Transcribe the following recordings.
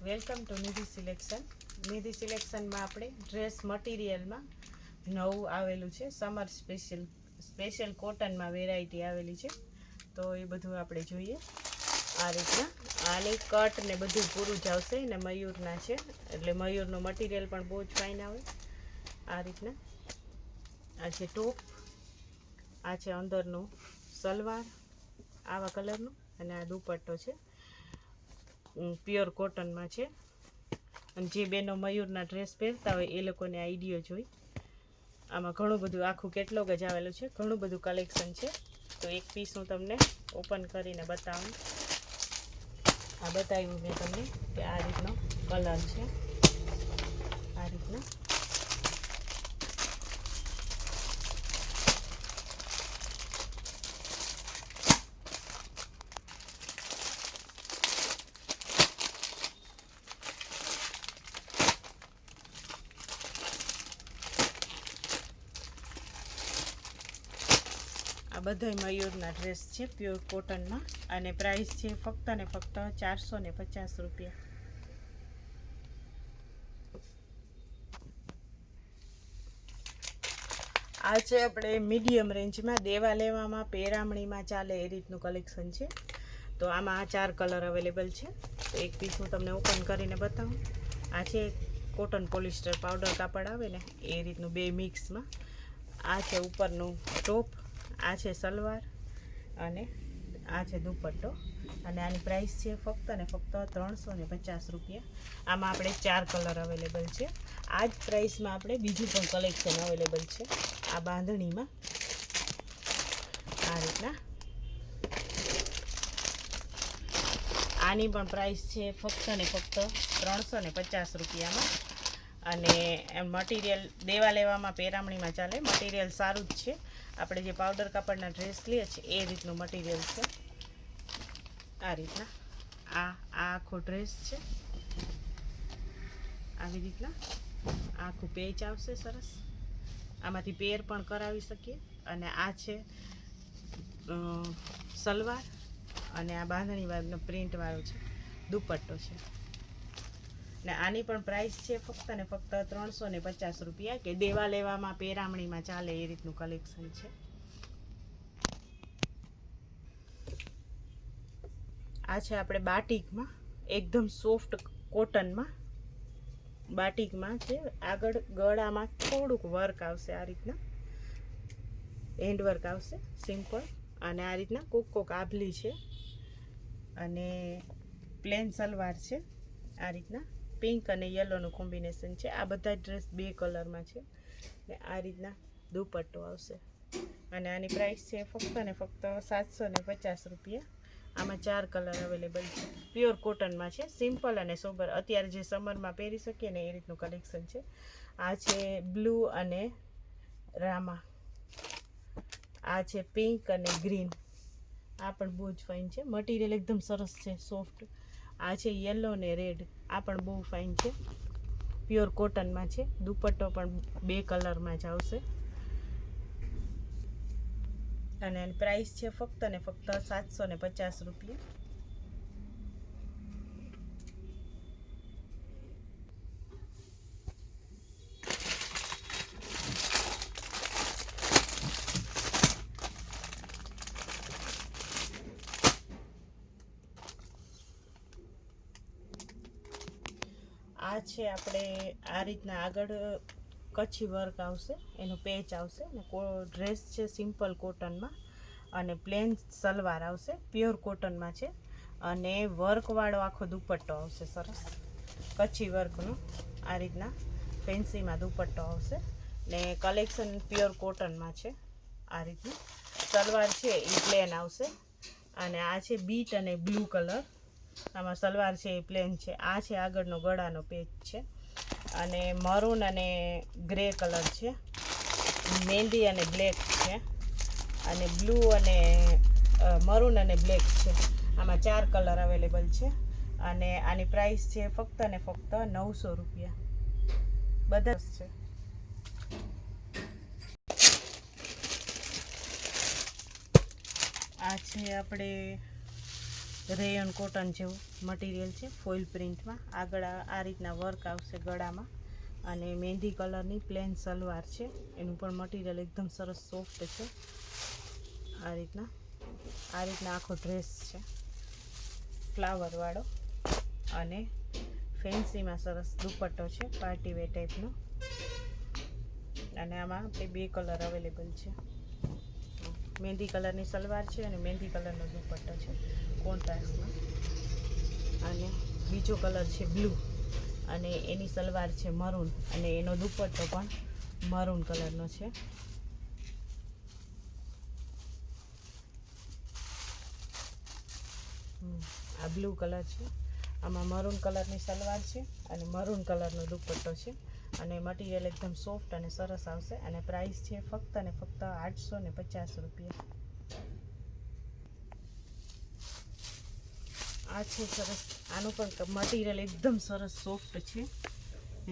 Welcome to Nidhi selection. Nidhi સિલેક્શનમાં આપણે dress મટીરિયલમાં નવું આવેલું છે. સમર સ્પેશિયલ કોટનમાં વેરાયટી આવેલી છે, તો એ બધું આપણે જોઈએ. આ રીતના આની કટ ને બધું પૂરું જ આવશે ને મયુરના છે, એટલે મયુરનું મટીરિયલ પણ બહુ જ ફાઇન આવે. આ રીતના આ છે ટોપ, આ છે અંદરનું સલવાર આવા કલરનું, અને આ દુપટ્ટો છે પ્યોર કોટનમાં છે. અને જે બેનો મયુરના ડ્રેસ પહેરતા હોય એ લોકોને આઈડિયો જોઈ. આમાં ઘણું બધું આખું કેટલોગ જ આવેલું છે, ઘણું બધું કલેક્શન છે. તો એક પીસ હું તમને ઓપન કરીને બતાવું. આ બતાવ્યું મેં તમને કે આ રીતનો કલર છે. આ રીતના આ બધાય મયુરના ડ્રેસ છે પ્યોર કોટનમાં, અને પ્રાઇસ છે ફક્ત ને ફક્ત 450 રૂપિયા. આ છે આપણે મીડિયમ રેન્જમાં દેવા લેવામાં પેરામણીમાં ચાલે એ રીતનું કલેક્શન છે. તો આમાં આ 4 કલર અવેલેબલ છે. તો એક પીસ હું તમને ઓપન કરીને બતાવું. આ છે કોટન પોલિસ્ટર પાવડર કાપડ આવે ને એ રીતનું, બે મિક્સમાં. આ છે ઉપરનું ટોપ, આ છે સલવાર, અને આ છે દુપટ્ટો. અને આની પ્રાઇસ છે ફક્ત ને ફક્ત 350 રૂપિયા. આમાં આપણે 4 કલર અવેલેબલ છે. આ જ પ્રાઇસમાં આપણે બીજું પણ કલેક્શન અવેલેબલ છે. આ બાંધણીમાં આ રીતના આની પણ પ્રાઇસ છે ફક્ત ને ફક્ત 350 રૂપિયામાં. અને મટીરિયલ દેવા લેવામાં પેરામણીમાં ચાલે, મટીરિયલ સારું જ છે. આપણે જે પાવડર કાપડના ડ્રેસ લઈએ છીએ એ રીતનું મટીરિયલ છે. આ રીતના આ આખો ડ્રેસ છે. આવી રીતના આખું પેચ આવશે સરસ. આમાંથી પેર પણ કરાવી શકીએ. અને આ છે સલવાર, અને આ બાંધણી વાળો પ્રિન્ટવાળો છે દુપટ્ટો છે. ને આની પણ પ્રાઇસ છે ફક્ત ને ફક્ત 350 રૂપિયા, કે દેવા લેવામાં પેરામણીમાં ચાલે એ રીતનું કલેક્શન છે. આ છે આપણે બાટિકમાં, એકદમ સોફ્ટ કોટનમાં બાટિકમાં છે. આગળ ગળામાં થોડુંક વર્ક આવશે, આ રીતના એન્ડ વર્ક આવશે સિમ્પલ. અને આ રીતના કોક આભલી છે, અને પ્લેન સલવાર છે. આ રીતના પિંક અને યલોનું કોમ્બિનેશન છે. આ બધા ડ્રેસ 2 કલરમાં છે. ને આ રીતના દુપટ્ટો આવશે. અને આની પ્રાઇસ છે ફક્ત ને ફક્ત 750 રૂપિયા. આમાં 4 કલર અવેલેબલ છે. પ્યોર કોટનમાં છે, સિમ્પલ અને સોબર. અત્યારે જે સમરમાં પહેરી શકીએ ને એ રીતનું કલેક્શન છે. આ છે બ્લુ અને રામા, આ છે પિંક અને ગ્રીન. આ પણ બહુ જ ફાઇન છે, મટીરિયલ એકદમ સરસ છે, સોફ્ટ. આ છે યલો ને રેડ, આ પણ બહુ ફાઇન છે, પ્યોર કોટનમાં છે. દુપટ્ટો પણ 2 કલરમાં જ આવશે. અને એની પ્રાઇસ છે ફક્ત ને ફક્ત 750 રૂપિયા. આ છે આપણે આ રીતના આગળ કચ્છી વર્ક આવશે, એનો પેચ આવશે. ને ડ્રેસ છે સિમ્પલ કોટનમાં, અને પ્લેન સલવાર આવશે, પ્યોર કોટનમાં છે. અને વર્કવાળો આખો દુપટ્ટો આવશે સરસ, કચ્છી વર્કનો. આ રીતના ફેન્સીમાં દુપટ્ટો આવશે. ને કલેક્શન પ્યોર કોટનમાં છે. આ રીતનું સલવાર છે એ પ્લેન આવશે. અને આ છે બીટ અને બ્લુ કલર. આમાં સલવાર છે એ પ્લેન છે. આ છે આગળનો ગળાનો પેચ છે. અને મરૂન અને ગ્રે કલર છે, મહેંદી અને બ્લેક છે, અને બ્લુ અને મરૂન અને બ્લેક છે. આમાં 4 કલર અવેલેબલ છે. અને આની પ્રાઇસ છે ફક્ત ને ફક્ત 900 રૂપિયા. બધા છે. આ છે આપણે રેયોન કોટન જેવું મટીરિયલ છે, ફોઇલ પ્રિન્ટમાં. આગળ આ રીતના વર્ક આવશે ગળામાં, અને મહેંદી કલરની પ્લેન સલવાર છે. એનું પણ મટીરિયલ એકદમ સરસ સોફ્ટ છે. આ રીતના આખો ડ્રેસ છે ફ્લાવરવાળો, અને ફેન્સીમાં સરસ દુપટ્ટો છે પાર્ટી વેર ટાઈપનો. અને આમાં આપણે 2 કલર અવેલેબલ છે. મહેંદી કલરની સલવાર છે અને મહેંદી કલરનો દુપટ્ટો છે કોન્ટ્રાસ્ટમાં. અને બીજો કલર છે બ્લુ, અને એની સલવાર છે મરૂન, અને એનો દુપટ્ટો પણ મરૂન કલરનો છે. આ બ્લુ કલર છે, આમાં મરૂન કલરની સલવાર છે અને મરૂન કલરનો દુપટ્ટો છે. અને મટીરિયલ એકદમ સોફ્ટ અને સરસ આવશે. અને પ્રાઇસ છે ફક્ત અને ફક્ત 850 રૂપિયા. આ છે સરસ, આનું પણ મટીરિયલ એકદમ સરસ સોફ્ટ છે.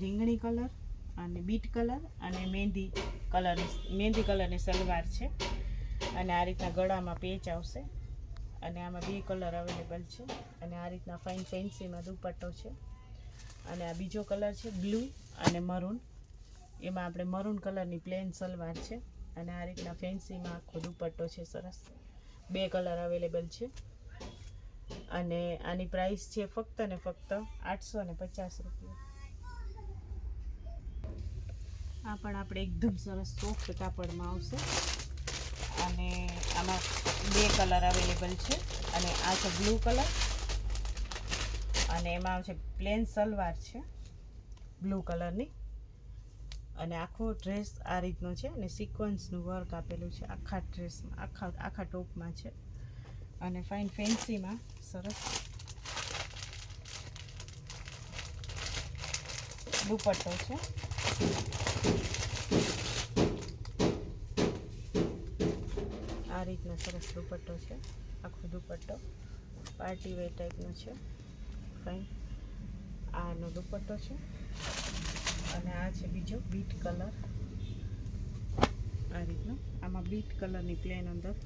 રીંગણી કલર અને બીટ કલર અને મહેંદી કલરની સલવાર છે. અને આ રીતના ગળામાં પેચ આવશે, અને આમાં 2 કલર અવેલેબલ છે. અને આ રીતના ફાઇન ફેન્સીમાં દુપટ્ટો છે. અને આ બીજો કલર છે બ્લુ અને મરૂન, એમાં આપણે મરૂન કલરની પ્લેન સલવાર છે. અને આ રીતના ફેન્સીમાં આખો દુપટ્ટો છે સરસ. 2 કલર અવેલેબલ છે. અને આની પ્રાઇસ છે ફક્ત અને ફક્ત 850 રૂપિયા. આ પણ આપણે એકદમ સરસ સોફ્ટ કાપડમાં આવશે, અને આમાં 2 કલર અવેલેબલ છે. અને આ છે બ્લુ કલર, અને એમાં આવશે પ્લેન સલવાર છે બ્લુ કલરની. અને આખો ડ્રેસ આ રીતનો છે, અને સિક્વન્સનું વર્ક આપેલું છે આખા ડ્રેસમાં, આખા ટોપમાં છે. અને ફાઇન ફેન્સીમાં સરસ દુપટ્ટો છે. આ રીતનો સરસ દુપટ્ટો છે, આખો દુપટ્ટો પાર્ટી વેર ટાઈપનો છે. ફાઇન આનો દુપટ્ટો છે. અને આ છે બીજો બીટ કલર, આ રીતનો. આમાં બીટ કલરની પ્લેન અંદર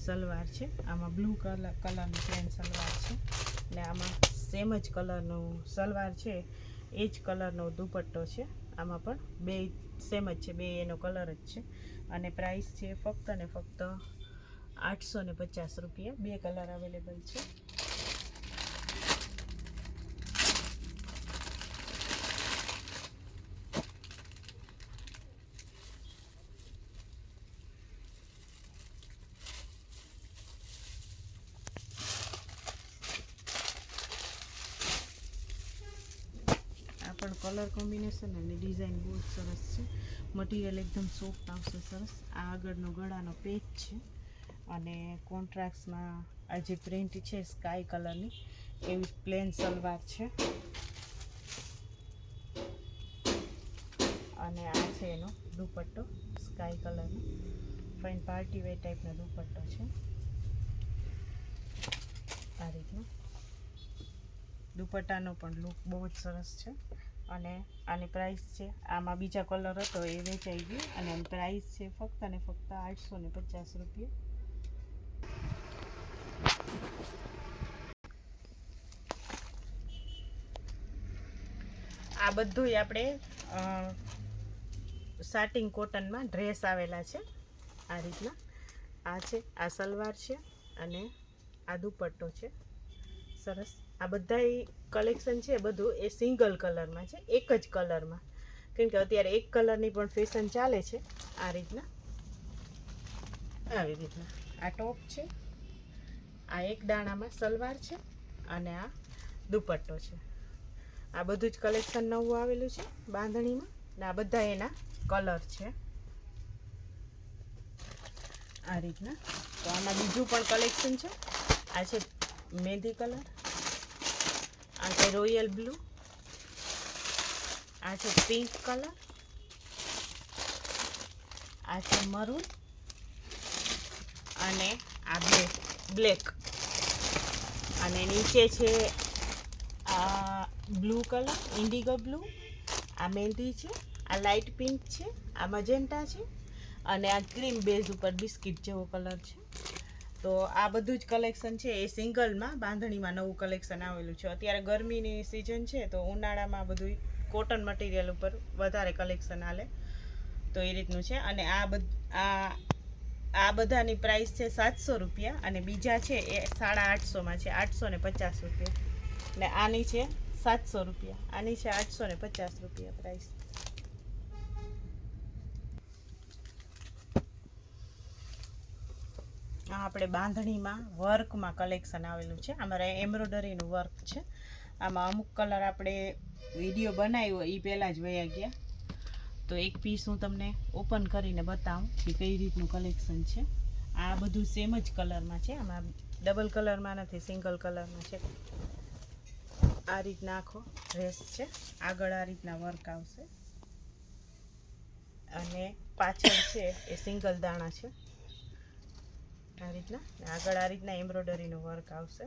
સલવાર છે, આમાં બ્લુ કલરની પ્લેન સલવાર છે. અને આમાં સેમ જ કલરનું સલવાર છે, એ જ કલરનો દુપટ્ટો છે. આમાં પણ 2 સેમ જ છે, 2 એનો કલર જ છે. અને પ્રાઇસ છે ફક્ત અને ફક્ત 850 રૂપિયા. 2 કલર અવેલેબલ છે. પણ કલર કોમ્બિનેશન અને ડિઝાઇન બહુ જ સરસ છે. મટીરિયલ એકદમ સોફ્ટ આવશે સરસ. આ આગળનો ગળાનો પેચ છે, અને કોન્ટ્રાસ્ટમાં આ જે પ્રિન્ટ છે સ્કાય કલરની, એવી પ્લેન સલવાર છે. અને આ છે એનો દુપટ્ટો સ્કાય કલરનો, ફાઇન પાર્ટી વેર ટાઈપનો દુપટ્ટો છે. આ રીતનો દુપટ્ટાનો પણ લુક બહુ જ સરસ છે. અને આની પ્રાઇસ છે, આમાં બીજા કલર હતો એ વેચાઈ ગયો, અને આની પ્રાઇસ છે ફક્ત અને ફક્ત 850 રૂપિયા. આ બધું આપણે સાટિન કોટનમાં ડ્રેસ આવેલા છે. આ રીતના આ છે, આ સલવાર છે, અને આ દુપટ્ટો છે સરસ. આ બધા કલેક્શન છે બધું એ સિંગલ કલરમાં છે, એક જ કલરમાં, કેમ કે અત્યારે એક કલરની પણ ફેશન ચાલે છે. આ રીતના આવી રીતના આ ટોપ છે, આ એક દાણામાં સલવાર છે, અને આ દુપટ્ટો છે. આ બધું જ કલેક્શન નવું આવેલું છે બાંધણીમાં, ને આ બધા એના કલર છે આ રીતના. તો આમાં બીજું પણ કલેક્શન છે. આ છે મહેંદી કલર, આ છે રોયલ બ્લુ, આ છે પિંક કલર, આ છે મરૂન, અને આ બ્લેક. અને નીચે છે આ બ્લુ કલર, ઇન્ડિગો બ્લુ, આ મહેંદી છે, આ લાઇટ પિંક છે, આ મજેન્ટા છે, અને આ ક્રીમ બેઝ ઉપર બિસ્કિટ જેવો કલર છે. તો આ બધું જ કલેક્શન છે એ સિંગલમાં બાંધણીમાં નવું કલેક્શન આવેલું છે. અત્યારે ગરમીની સિઝન છે તો ઉનાળામાં બધું કોટન મટીરિયલ ઉપર વધારે કલેક્શન હાલે, તો એ રીતનું છે. અને આ બધાની પ્રાઇસ છે 700 રૂપિયા, અને બીજા છે એ 850માં છે, 850 રૂપિયા. ને આની છે 700 રૂપિયા, આની છે 850 રૂપિયા પ્રાઇસ. આ આપણે બાંધણીમાં વર્કમાં કલેક્શન આવેલું છે. અમારે એમ્બ્રોડરીનું વર્ક છે. આમાં અમુક કલર આપણે વિડીયો બનાવ્યો એ પહેલાં જ વયા ગયા, તો એક પીસ હું તમને ઓપન કરીને બતાવું કે કઈ રીતનું કલેક્શન છે. આ બધું સેમ જ કલરમાં છે, આમાં ડબલ કલરમાં નથી, સિંગલ કલરમાં છે. આ રીતના આખો ડ્રેસ છે, આગળ આ રીતના વર્ક આવશે અને પાછળ છે એ સિંગલ દાણા છે આ રીતના. આગળ આ રીતના એમ્બ્રોડરીનું વર્ક આવશે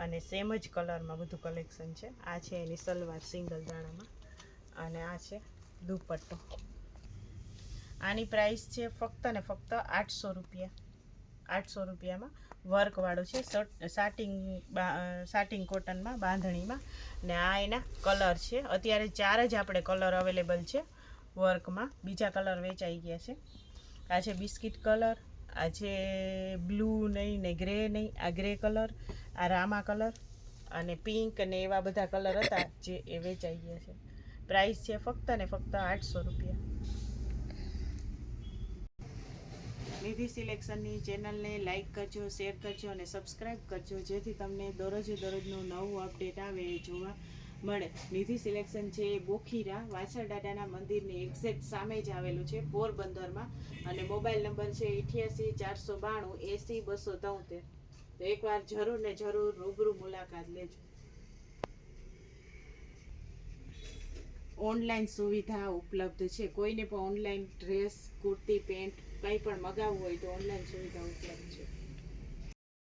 અને સેમ જ કલરમાં બધું કલેક્શન છે. આ છે એની સલવાર સિંગલ દાણામાં, અને આ છે દુપટ્ટો. આની પ્રાઇસ છે ફક્ત ને ફક્ત 800 રૂપિયા. 800 રૂપિયામાં વર્કવાળું છે, સાટિંગ કોટનમાં બાંધણીમાં. ને આ એના કલર છે. અત્યારે 4 જ આપણે કલર અવેલેબલ છે વર્કમાં, બીજા કલર વેચાઈ ગયા છે. આ છે બિસ્કિટ કલર, આ છે બ્લુ નહીં ને ગ્રે નહીં, આ ગ્રે કલર, આ રામા કલર અને પિંક ને એવા બધા કલર હતા જે એ વેચાઈ ગયા છે. પ્રાઇસ છે ફક્ત ને ફક્ત 800 રૂપિયા. નિધિ સિલેક્શનની ચેનલને લાઇક કરજો, શેર કરજો અને સબસ્ક્રાઈબ કરજો, જેથી તમને દરરોજનું નવું અપડેટ આવે એ જોવા મળે. નિધિ સિલેક્શન છે એ બોખીરા વાછર દાદાના મંદિરની એક્ઝેક્ટ સામે જ આવેલું છે પોરબંદરમાં, અને મોબાઈલ નંબર છે 88 492 80 273. તો એકવાર જરૂર ને જરૂર રૂબરૂ મુલાકાત લેજો. ઓનલાઈન સુવિધા ઉપલબ્ધ છે. કોઈને પણ ઓનલાઈન ડ્રેસ, કુર્તી, પેન્ટ કંઈ પણ મગાવવું હોય તો ઓનલાઈન સુવિધા ઉપલબ્ધ છે.